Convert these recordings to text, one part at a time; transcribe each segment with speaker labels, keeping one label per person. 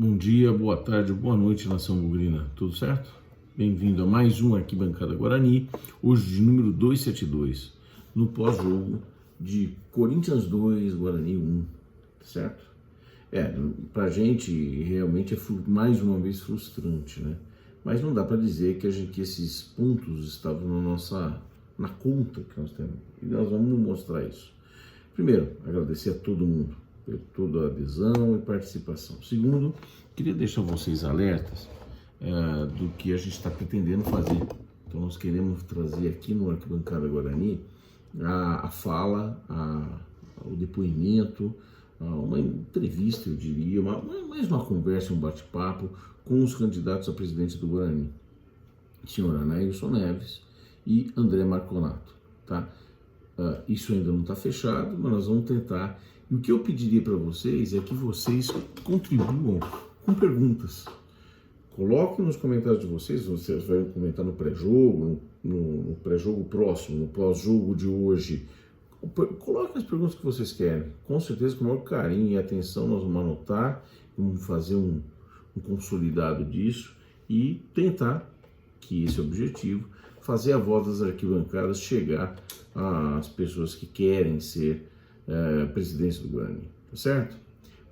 Speaker 1: Bom dia, boa tarde, boa noite, nação bugrina. Tudo certo? Bem-vindo a mais um Arquibancada Guarani, hoje de número 272, no pós-jogo de Corinthians 2, Guarani 1, certo? Pra gente realmente é mais uma vez frustrante, né? Mas não dá para dizer que esses pontos estavam na conta que nós temos. E nós vamos mostrar isso. Primeiro, agradecer a todo mundo por toda a adesão e participação. Segundo, queria deixar vocês alertas do que a gente está pretendendo fazer. Então, nós queremos trazer aqui no Arquibancada Guarani a fala, o depoimento, uma entrevista, eu diria, mais uma conversa, um bate-papo com os candidatos a presidente do Guarani, senhor Anailson Neves e André Marconato, tá? Isso ainda não está fechado, mas nós vamos tentar. E o que eu pediria para vocês é que vocês contribuam com perguntas. Coloquem nos comentários de vocês vão comentar no pré-jogo, no pré-jogo próximo, no pós-jogo de hoje. Coloquem as perguntas que vocês querem. Com certeza, com o maior carinho e atenção, nós vamos anotar, vamos fazer um consolidado disso e tentar, que esse é o objetivo, fazer a voz das arquibancadas chegar às pessoas que querem ser presidentes do Guarani, tá certo?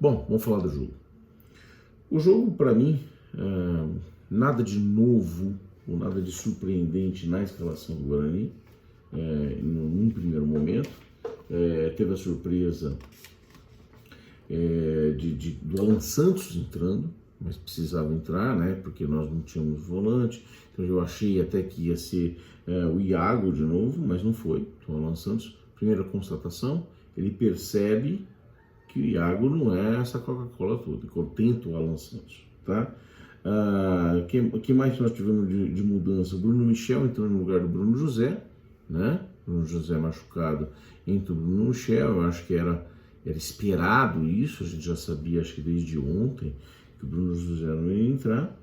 Speaker 1: Bom, vamos falar do jogo. O jogo, para mim, nada de novo ou nada de surpreendente na escalação do Guarani, num primeiro momento. Teve a surpresa do Alan Santos entrando, mas precisava entrar, né? Porque nós não tínhamos volante. Então eu achei até que ia ser o Iago de novo, mas não foi. Então o Alan Santos, primeira constatação, ele percebe que o Iago não é essa Coca-Cola toda. Contenta o Alan Santos, tá? O que mais nós tivemos de mudança? O Bruno Michel entrou no lugar do Bruno José, né? Bruno José machucado, entra o Bruno Michel. Eu acho que era esperado isso, a gente já sabia, acho que desde ontem, que o Bruno José não ia entrar.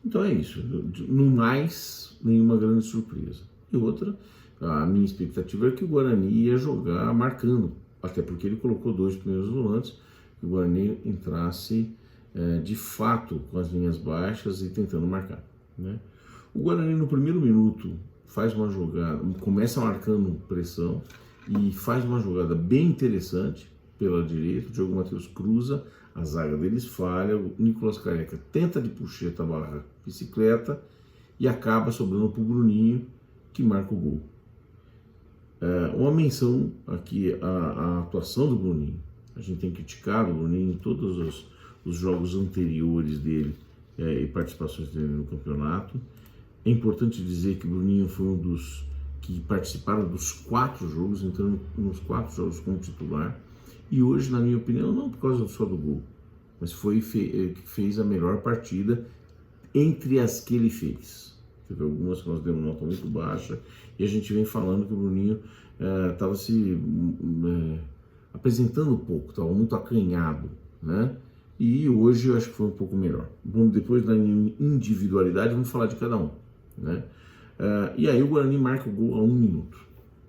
Speaker 1: Então é isso, no mais, nenhuma grande surpresa. E outra, a minha expectativa era que o Guarani ia jogar marcando, até porque ele colocou dois primeiros volantes, que o Guarani entrasse de fato com as linhas baixas e tentando marcar, né? O Guarani no primeiro minuto faz uma jogada, começa marcando pressão e faz uma jogada bem interessante pela direita. O Diogo Matheus cruza, a zaga deles falha, o Nicolas Careca tenta de puxeta barra bicicleta e acaba sobrando para o Bruninho, que marca o gol. Uma menção aqui à atuação do Bruninho. A gente tem criticado o Bruninho em todos os jogos anteriores dele e participações dele no campeonato. É importante dizer que o Bruninho foi um dos que participaram dos 4 jogos, entrando nos 4 jogos como titular. E hoje, na minha opinião, não por causa só do gol, mas fez a melhor partida entre as que ele fez. Teve algumas que nós demos nota muito baixa, e a gente vem falando que o Bruninho estava se apresentando pouco, estava muito acanhado, né? E hoje eu acho que foi um pouco melhor. Depois da individualidade, vamos falar de cada um, né? E aí o Guarani marca o gol a 1 minuto,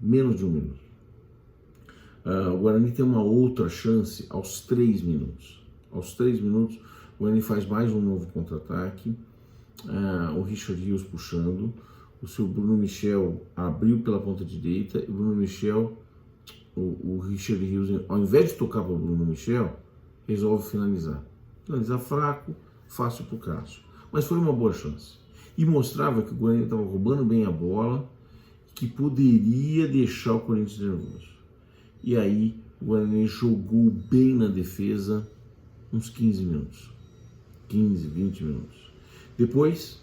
Speaker 1: menos de 1 minuto. O Guarani tem uma outra chance aos 3 minutos. Aos 3 minutos, o Guarani faz mais um novo contra-ataque. O Richard Rios puxando. O seu Bruno Michel abriu pela ponta direita. E o Bruno Michel, o Richard Rios, ao invés de tocar para o Bruno Michel, resolve finalizar. Finalizar fraco, fácil para o Cássio. Mas foi uma boa chance. E mostrava que o Guarani estava roubando bem a bola, que poderia deixar o Corinthians nervoso. E aí o Guarani jogou bem na defesa uns 15 minutos. 15, 20 minutos. Depois,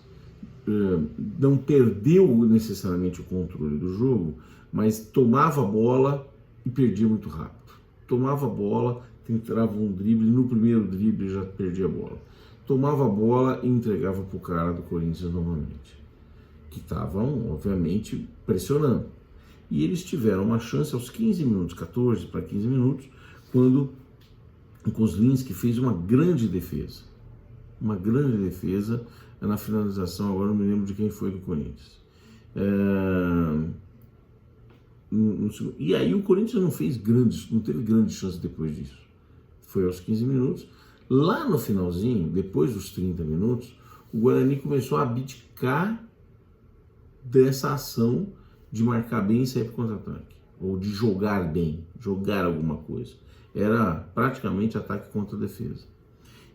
Speaker 1: não perdeu necessariamente o controle do jogo, mas tomava a bola e perdia muito rápido. Tomava a bola, tentava um drible, no primeiro drible já perdia a bola. Tomava a bola e entregava para o cara do Corinthians novamente, que estavam, obviamente, pressionando. E eles tiveram uma chance aos 15 minutos, 14 para 15 minutos, quando o Kozlinski fez uma grande defesa. Uma grande defesa na finalização, agora não me lembro de quem foi do Corinthians. E aí o Corinthians não teve grandes chances depois disso. Foi aos 15 minutos, Lá no finalzinho, depois dos 30 minutos, o Guarani começou a abdicar dessa ação de marcar bem e sair para contra-ataque, ou de jogar bem, jogar alguma coisa. Era praticamente ataque contra defesa.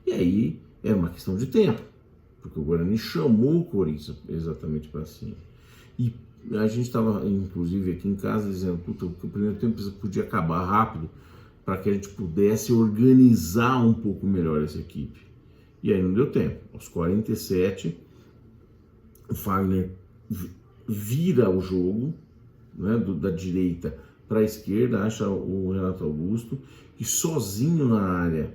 Speaker 1: E aí era uma questão de tempo, porque o Guarani chamou o Corinthians exatamente para cima. E a gente estava, inclusive, aqui em casa dizendo que o primeiro tempo podia acabar rápido para que a gente pudesse organizar um pouco melhor essa equipe. E aí não deu tempo. Aos 47, o Fagner vira o jogo, né, da direita para a esquerda, acha o Renato Augusto, que sozinho na área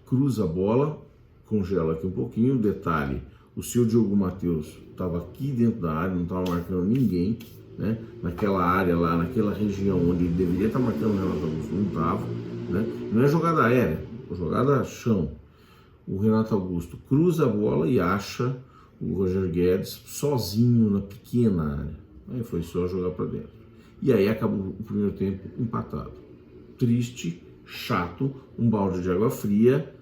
Speaker 1: cruza a bola, congela aqui um pouquinho. Detalhe, o seu Diogo Matheus estava aqui dentro da área, não estava marcando ninguém, né? Naquela área lá, naquela região onde ele deveria estar marcando o Renato Augusto, não estava, né? Não é jogada aérea, é jogada chão. O Renato Augusto cruza a bola e acha o Roger Guedes sozinho na pequena área. Aí foi só jogar para dentro. E aí acabou o primeiro tempo empatado. Triste, chato, um balde de água fria,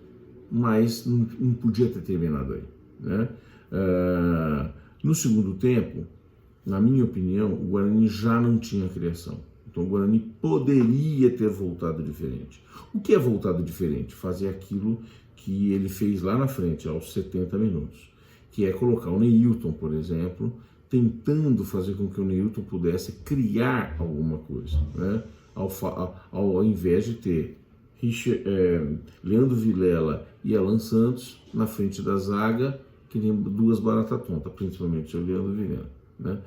Speaker 1: mas não podia ter terminado aí, né? No segundo tempo, na minha opinião, o Guarani já não tinha criação. Então o Guarani poderia ter voltado diferente. O que é voltado diferente? Fazer aquilo que ele fez lá na frente, aos 70 minutos, que é colocar o Neilton, por exemplo, tentando fazer com que o Neilton pudesse criar alguma coisa, né? Ao invés de ter Leandro Vilela e Alan Santos na frente da zaga, que nem duas baratas tontas, principalmente o Leandro Vilela, né?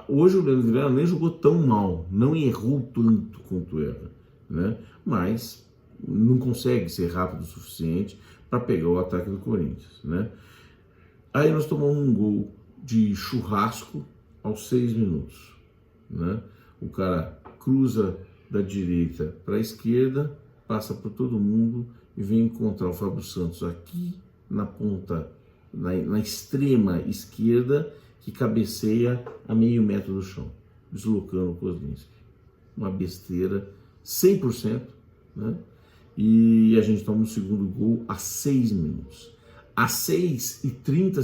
Speaker 1: Hoje o Leandro Vilela nem jogou tão mal, não errou tanto quanto erra, né? Mas não consegue ser rápido o suficiente para pegar o ataque do Corinthians, né? Aí nós tomamos um gol de churrasco aos 6 minutos, né? O cara cruza da direita para a esquerda, passa por todo mundo e vem encontrar o Fábio Santos aqui na ponta, na extrema esquerda, que cabeceia a meio metro do chão, deslocando o Kozlinski. Uma besteira, 100%, né? E a gente toma o segundo gol a 6 minutos. A 6:30,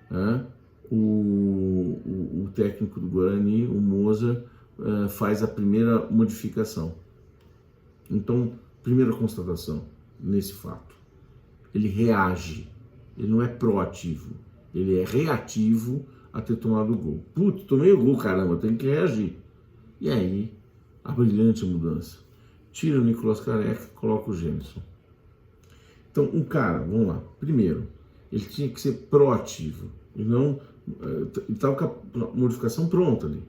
Speaker 1: né, o técnico do Guarani, o Moza, faz a primeira modificação. Então, primeira constatação nesse fato: ele reage, ele não é proativo, ele é reativo a ter tomado o gol. Putz, tomei o gol, caramba, tem que reagir. E aí, a brilhante mudança: tira o Nicolás Careca, coloca o Gênison. Então, um cara, vamos lá, primeiro, ele tinha que ser proativo, e não, ele estava com a modificação pronta ali.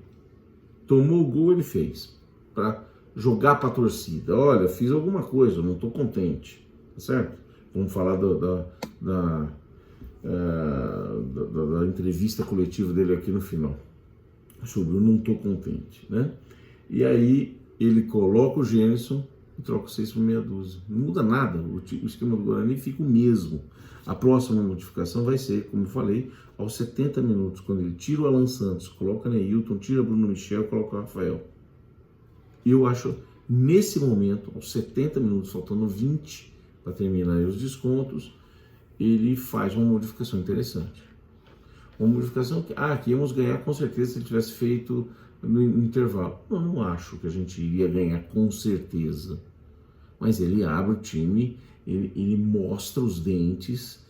Speaker 1: Tomou o gol, ele fez, para jogar para a torcida: olha, fiz alguma coisa, não estou contente, tá certo? Vamos falar da entrevista coletiva dele aqui no final, sobre o não estou contente, né? E aí ele coloca o Gênison e troca o 6 por meia dúzia. Não muda nada, o esquema do Guarani fica o mesmo. A próxima modificação vai ser, como eu falei, aos 70 minutos, quando ele tira o Alan Santos, coloca o Neilton, tira Bruno Michel, coloca o Rafael. E eu acho, nesse momento, aos 70 minutos, faltando 20 para terminar os descontos, ele faz uma modificação interessante. Uma modificação que íamos ganhar com certeza se ele tivesse feito no intervalo. Não acho que a gente iria ganhar com certeza. Mas ele abre o time, ele mostra os dentes,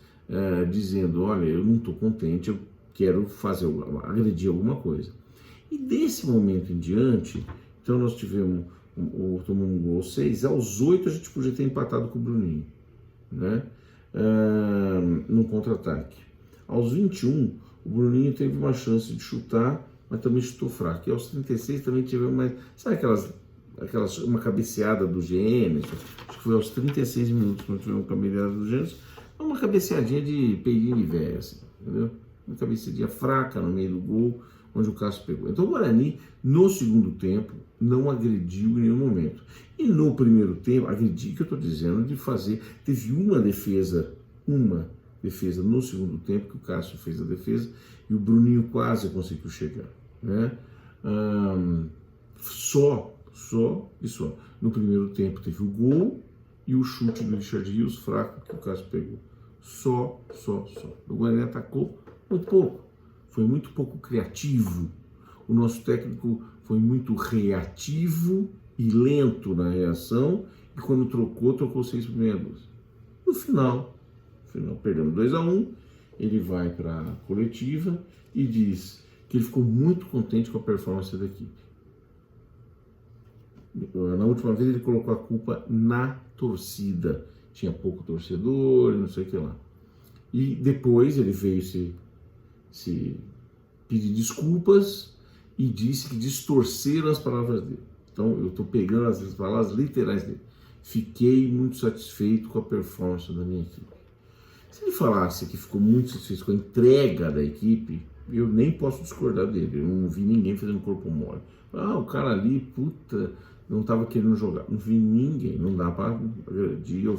Speaker 1: dizendo: olha, eu não estou contente, eu quero agredir alguma coisa. E desse momento em diante, então nós tomamos um gol aos 6, aos 8 a gente podia ter empatado com o Bruninho, né? No contra-ataque. Aos 21, o Bruninho teve uma chance de chutar, mas também chutou fraco. E aos 36 também tivemos mais. Sabe uma cabeceada do Gênesis? Acho que foi aos 36 minutos quando tivemos uma cabeceada do Gênesis. Uma cabeceadinha de peidinho de velho, assim, entendeu? Uma cabeceadinha fraca no meio do gol, onde o Cássio pegou. Então o Guarani, no segundo tempo, não agrediu em nenhum momento. E no primeiro tempo, agredi, que eu estou dizendo, de fazer. Teve uma defesa no segundo tempo, que o Cássio fez a defesa, e o Bruninho quase conseguiu chegar, né? Só. No primeiro tempo teve o gol, e o chute do Richard Rios fraco que o Cássio pegou. Só. O Guarani atacou muito pouco. Foi muito pouco criativo. O nosso técnico foi muito reativo e lento na reação. E quando trocou 6 primeiras dúzias. No final, perdemos 2-1. Ele vai para a coletiva e diz que ele ficou muito contente com a performance da equipe. Na última vez ele colocou a culpa na torcida. Tinha pouco torcedor, não sei o que lá. E depois ele veio se pedir desculpas e disse que distorceram as palavras dele. Então eu estou pegando as palavras literais dele. Fiquei muito satisfeito com a performance da minha equipe. Se ele falasse que ficou muito satisfeito com a entrega da equipe, eu nem posso discordar dele. Eu não vi ninguém fazendo corpo mole. O cara ali, não estava querendo jogar. Não vi ninguém. Não dá para agredir ou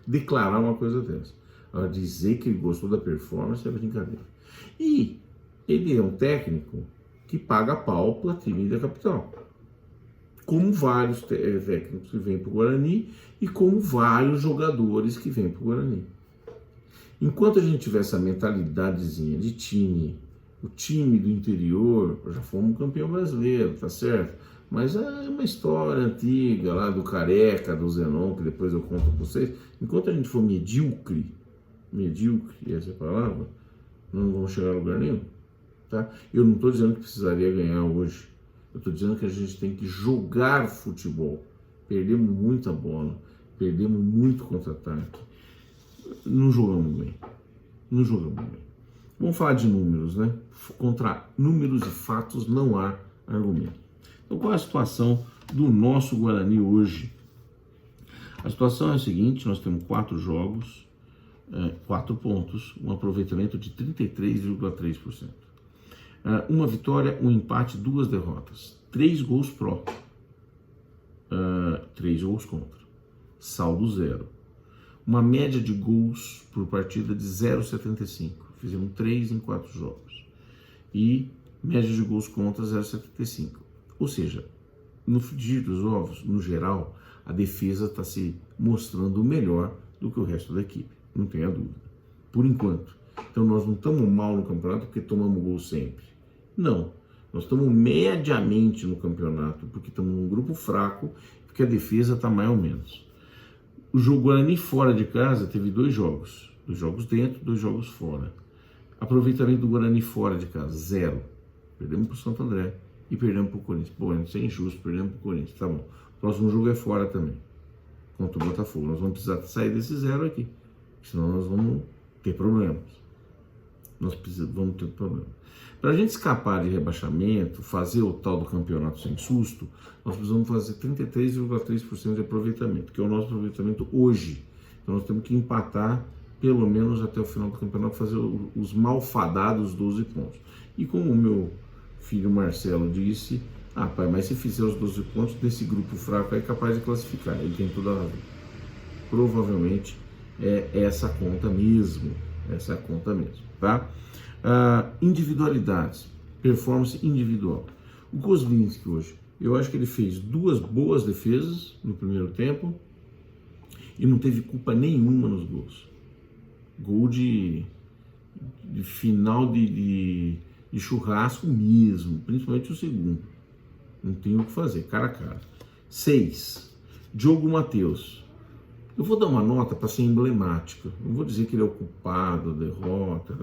Speaker 1: declarar uma coisa dessa. Agora, dizer que ele gostou da performance é brincadeira. E ele é um técnico que paga pau para time da capital. Como vários técnicos que vêm para o Guarani e como vários jogadores que vêm para o Guarani. Enquanto a gente tiver essa mentalidadezinha de time, o time do interior, já fomos campeão brasileiro, tá certo? Mas é uma história antiga lá do Careca, do Zenon, que depois eu conto para vocês. Enquanto a gente for medíocre, essa é a palavra, não vamos chegar a lugar nenhum. Tá? Eu não estou dizendo que precisaria ganhar hoje. Eu estou dizendo que a gente tem que jogar futebol. Perdemos muita bola, perdemos muito contra-ataque. Não jogamos bem. Vamos falar de números, né? Contra números e fatos não há argumento. Então, qual é a situação do nosso Guarani hoje? A situação é a seguinte: nós temos 4 jogos, 4 pontos, um aproveitamento de 33,3%. Uma vitória, um empate, 2 derrotas, 3 gols pró, 3 gols contra, saldo 0. Uma média de gols por partida de 0,75. Fizemos 3 em 4 jogos. E média de gols contra 0,75. Ou seja, no frigir dos ovos, no geral, a defesa está se mostrando melhor do que o resto da equipe. Não tenha dúvida. Por enquanto. Então nós não estamos mal no campeonato porque tomamos gol sempre. Não. Nós estamos mediamente no campeonato porque estamos num grupo fraco, porque a defesa está mais ou menos. O jogo Guarani fora de casa teve 2 jogos. 2 jogos dentro, 2 jogos fora. Aproveitamento do Guarani fora de casa, 0. Perdemos para o Santo André e perdemos para o Corinthians. Pô, isso é injusto, perdemos para o Corinthians. Tá bom. O próximo jogo é fora também, contra o Botafogo. Nós vamos precisar sair desse 0 aqui, senão nós vamos ter problemas. Vamos ter problemas. Para a gente escapar de rebaixamento, fazer o tal do campeonato sem susto, nós precisamos fazer 33,3% de aproveitamento, que é o nosso aproveitamento hoje. Então nós temos que empatar pelo menos até o final do campeonato, fazer os malfadados 12 pontos. E como o meu filho Marcelo disse, pai, mas se fizer os 12 pontos desse grupo fraco é capaz de classificar. Ele tem toda a razão. Provavelmente é essa conta mesmo. Tá? Individualidades, performance individual. O Kozlinski hoje, eu acho que ele fez 2 boas defesas no primeiro tempo e não teve culpa nenhuma nos gols. Gol de final de churrasco mesmo, principalmente o segundo. Não tem o que fazer, cara a cara. 6. Diogo Matheus. Eu vou dar uma nota para ser emblemática. Não vou dizer que ele é o culpado da derrota,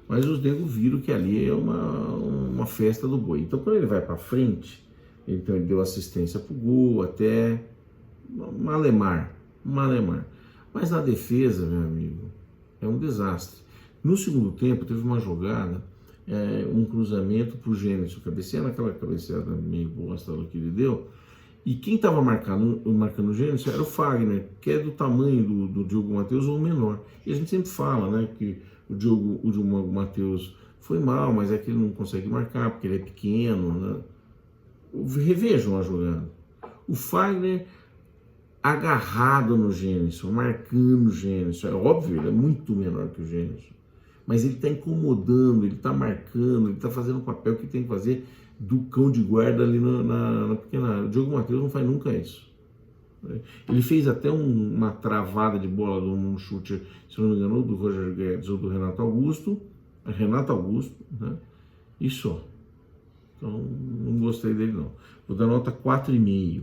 Speaker 1: mas os negros viram que ali é uma festa do boi. Então, quando ele vai para frente, ele deu assistência para o gol, até malemar. Mas na defesa, meu amigo, é um desastre. No segundo tempo, teve uma jogada, um cruzamento para o Gênesis, cabeceando aquela cabeceada meio bosta que ele deu. E quem estava marcando o Gênesis era o Fagner, que é do tamanho do Diogo Matheus ou menor. E a gente sempre fala, né, que o Diogo Matheus foi mal, mas é que ele não consegue marcar, porque ele é pequeno, né? Revejam a jogada. O Fagner agarrado no Gênesis, marcando o Gênesis. É óbvio, ele é muito menor que o Gênesis. Mas ele está incomodando, ele está marcando, ele está fazendo o papel que tem que fazer do cão de guarda ali na pequena área. O Diogo Matheus não faz nunca isso. Ele fez até uma travada de bola num chute, se não me engano, do Roger Guedes ou do Renato Augusto. Renato Augusto, né? E só. Então, não gostei dele, não. Vou dar nota 4,5.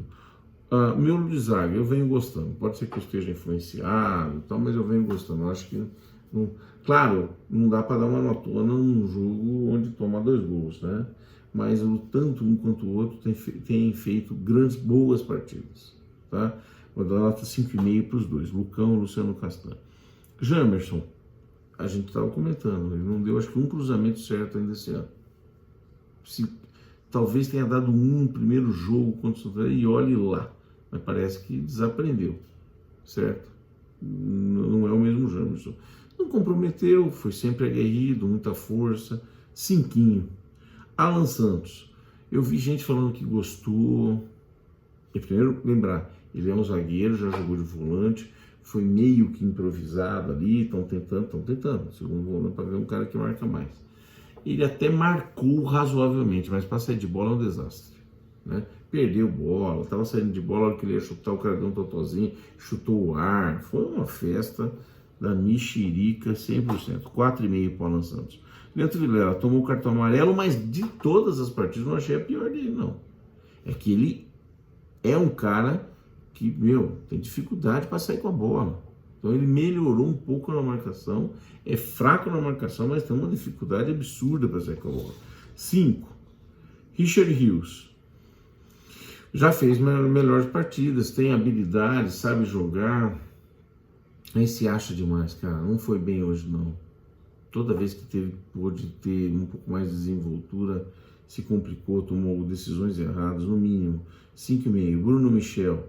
Speaker 1: Miolo de zaga, eu venho gostando. Pode ser que eu esteja influenciado e tal, mas eu venho gostando. Eu acho que, não, claro, não dá para dar uma notona num jogo onde toma 2 gols, né? Mas tanto um quanto o outro tem feito grandes, boas partidas, tá? Vou dar nota 5,5 para os dois, Lucão e Luciano Castan. Jamerson, a gente estava comentando, ele não deu, acho que um cruzamento certo ainda esse ano. Talvez tenha dado um no primeiro jogo contra o São Paulo e olhe lá, mas parece que desaprendeu, certo? Não é o mesmo Jamerson. Não comprometeu, foi sempre aguerrido, muita força, 5. Alan Santos, eu vi gente falando que gostou. E primeiro, lembrar, ele é um zagueiro, já jogou de volante, foi meio que improvisado ali, estão tentando, segundo volante, para ver um cara que marca mais. Ele até marcou razoavelmente, mas para sair de bola é um desastre, né? Perdeu bola, estava saindo de bola, a hora que ele ia chutar, o cara deu um totozinho, chutou o ar, foi uma festa da mexerica 100%, 4,5 para o Alan Santos. Leandro Vilela tomou o cartão amarelo, mas de todas as partidas não achei a pior dele, não. É que ele é um cara que, tem dificuldade para sair com a bola. Então ele melhorou um pouco na marcação, é fraco na marcação, mas tem uma dificuldade absurda para sair com a bola. 5. Richard Rios. Já fez melhores partidas, tem habilidade, sabe jogar, aí se acha demais, cara. Não foi bem hoje, não. Toda vez que pôde ter um pouco mais de desenvoltura, se complicou, tomou decisões erradas, no mínimo. 5,5. Bruno Michel.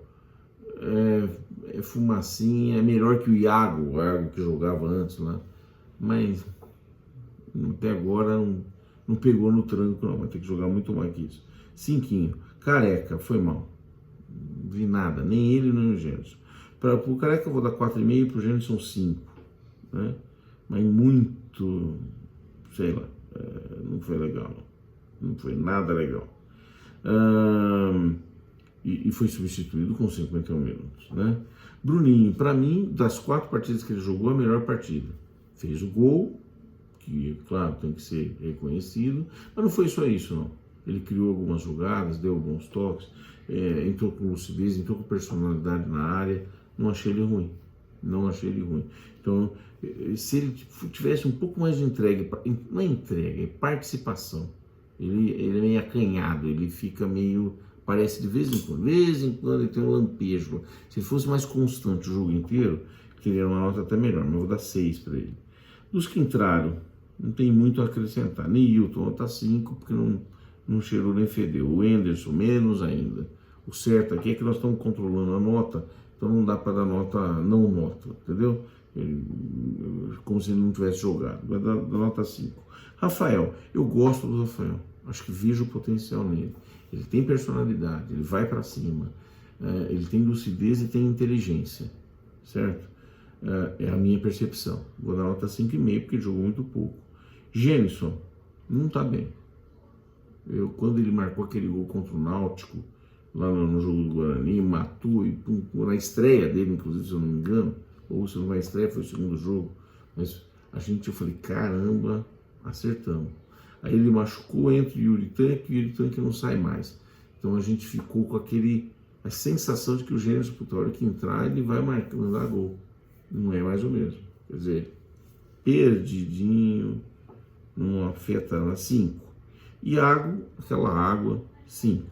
Speaker 1: É fumacinha, é melhor que o Iago que jogava antes lá. Mas até agora não pegou no tranco, não. Vai ter que jogar muito mais que isso. 5. Careca, foi mal. Não vi nada, nem ele, nem o Gênesis. Para o Careca eu vou dar 4,5, para o Gênesis são 5. Né? Mas muito, sei lá, não foi legal, não foi nada legal. E foi substituído com 51 minutos, né? Bruninho, para mim, das 4 partidas que ele jogou, a melhor partida. Fez o gol, que, claro, tem que ser reconhecido, mas não foi só isso, não. Ele criou algumas jogadas, deu alguns toques, entrou com lucidez, entrou com personalidade na área, não achei ele ruim. Não achei ele ruim. Então, se ele tivesse um pouco mais de entrega, não é entrega, é participação. Ele é meio acanhado, ele fica meio, parece de vez em quando ele tem um lampejo. Se ele fosse mais constante o jogo inteiro, teria uma nota até melhor, mas eu vou dar 6 para ele. Dos que entraram, não tem muito a acrescentar. Neilton, nota 5, porque não cheirou nem fedeu. O Anderson, menos ainda. O certo aqui é que nós estamos controlando a nota, então não dá para dar nota, não nota, entendeu? Como se ele não tivesse jogado. Vai dar nota 5. Rafael, eu gosto do Rafael. Acho que vejo o potencial nele. Ele tem personalidade, ele vai para cima. Ele tem lucidez e tem inteligência, certo? É a minha percepção. Vou dar nota 5,5 porque ele jogou muito pouco. Gênison, não está bem. Quando ele marcou aquele gol contra o Náutico, lá no jogo do Guarani, matou, e na estreia dele, inclusive, se eu não me engano, ou se não vai estreia, foi o segundo jogo, mas eu falei, caramba, acertamos. Aí ele machucou, entra o Yuri Tanque não sai mais. Então a gente ficou com a sensação de que o Gênesis, a hora que entrar, ele vai marcando, dar gol. Não é mais o mesmo. Quer dizer, perdidinho, não afeta na 5. Iago, aquela água, 5.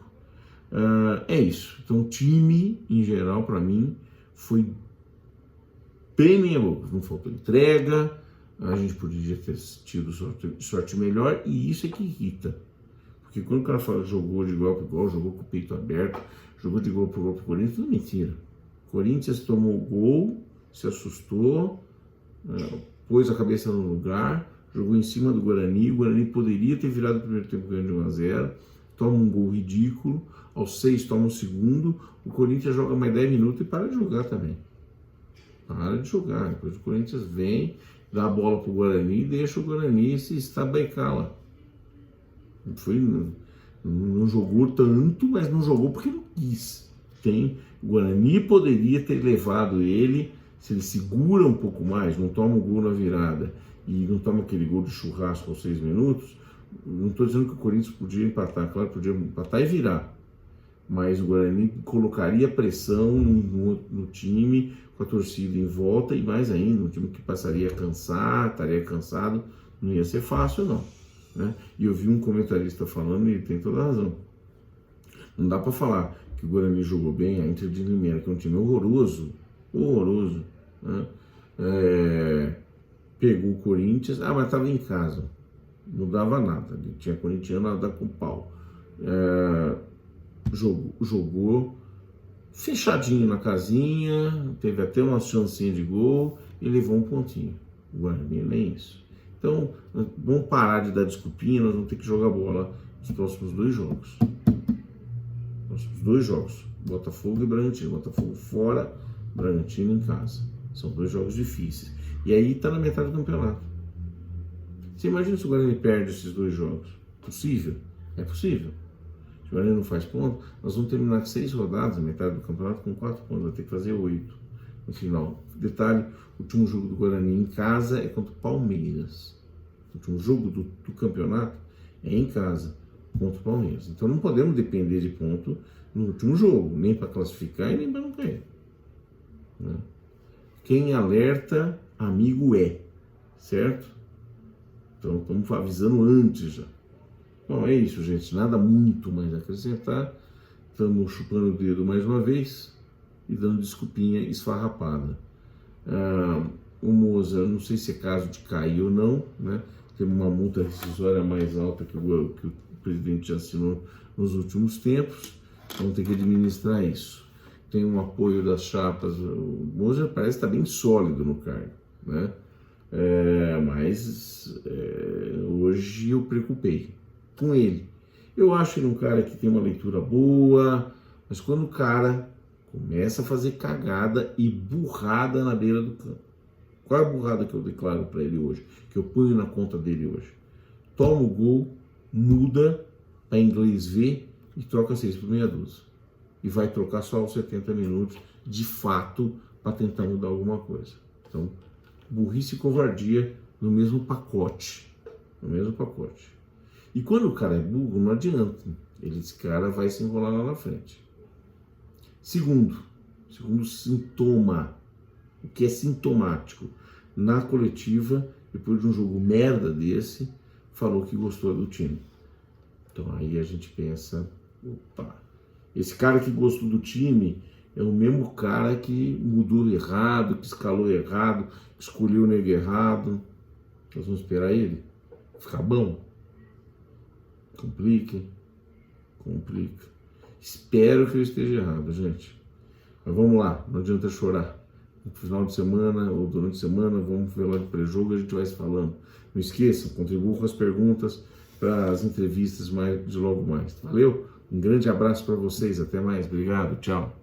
Speaker 1: É isso. Então, o time, em geral, para mim, foi bem meia boca. Não faltou entrega, a gente podia ter tido sorte melhor, e isso é que irrita. Porque quando o cara fala jogou de igual para igual, jogou com o peito aberto, jogou de igual para igual para o Corinthians, tudo mentira. O Corinthians tomou o gol, se assustou, pôs a cabeça no lugar, jogou em cima do Guarani. O Guarani poderia ter virado o primeiro tempo ganhando de 1-0, toma um gol ridículo, aos 6 toma o segundo, o Corinthians joga mais 10 minutos e para de jogar também. Para de jogar. Depois o Corinthians vem, dá a bola para o Guarani e deixa o Guarani se estabecar lá. Não jogou tanto, mas não jogou porque não quis. O Guarani poderia ter levado ele, se ele segura um pouco mais, não toma o gol na virada e não toma aquele gol de churrasco aos 6 minutos. Não estou dizendo que o Corinthians podia empatar, claro, podia empatar e virar. Mas o Guarani colocaria pressão no time, com a torcida em volta, e mais ainda, um time que passaria a cansar, estaria cansado, não ia ser fácil não, né? E eu vi um comentarista falando, e ele tem toda a razão, não dá para falar que o Guarani jogou bem, a Inter de Limeira, que é um time horroroso, né? Pegou o Corinthians, mas estava em casa, não dava nada, tinha corintiano a dar com pau, jogou fechadinho na casinha, teve até uma chancinha de gol e levou um pontinho. O Guarani nem isso. Então, vamos parar de dar desculpinha, nós vamos ter que jogar bola nos próximos 2 jogos. Próximos 2 jogos. Botafogo e Bragantino. Botafogo fora, Bragantino em casa. São 2 jogos difíceis. E aí tá na metade do campeonato. Você imagina se o Guarani perde esses 2 jogos? Possível? É possível. Se o Guarani não faz ponto, nós vamos terminar 6 rodadas, a metade do campeonato, com 4 pontos, vai ter que fazer 8 no final. Detalhe, o último jogo do Guarani em casa é contra o Palmeiras. O último jogo do campeonato é em casa, contra o Palmeiras. Então não podemos depender de ponto no último jogo, nem para classificar e nem para não cair, né? Quem alerta, amigo é, certo? Então estamos avisando antes já. Bom, é isso, gente. Nada muito mais a acrescentar. Estamos chupando o dedo mais uma vez e dando desculpinha esfarrapada. O Moza, não sei se é caso de cair ou não, né? Tem uma multa rescisória mais alta que o presidente já assinou nos últimos tempos. Vamos ter que administrar isso. Tem um apoio das chapas. O Moza parece estar bem sólido no cargo, né? Mas hoje eu preocupei com ele. Eu acho ele um cara que tem uma leitura boa, mas quando o cara começa a fazer cagada e burrada na beira do campo. Qual é a burrada que eu declaro para ele hoje? Que eu ponho na conta dele hoje? Toma o gol, muda para inglês ver e troca 6 por meia dúzia. E vai trocar só aos 70 minutos, de fato, para tentar mudar alguma coisa. Então, burrice e covardia no mesmo pacote. No mesmo pacote. E quando o cara é burro, não adianta. Esse cara vai se enrolar lá na frente. Segundo sintoma, o que é sintomático, na coletiva, depois de um jogo merda desse, falou que gostou do time. Então aí a gente pensa, opa, esse cara que gostou do time é o mesmo cara que mudou errado, que escalou errado, que escolheu o nego errado. Nós vamos esperar ele ficar bom? Complica. Espero que eu esteja errado, gente. Mas vamos lá, não adianta chorar. No final de semana ou durante a semana, vamos ver lá de pré-jogo e a gente vai se falando. Não esqueçam, contribuam com as perguntas para as entrevistas de logo mais. Valeu? Um grande abraço para vocês, até mais. Obrigado, tchau.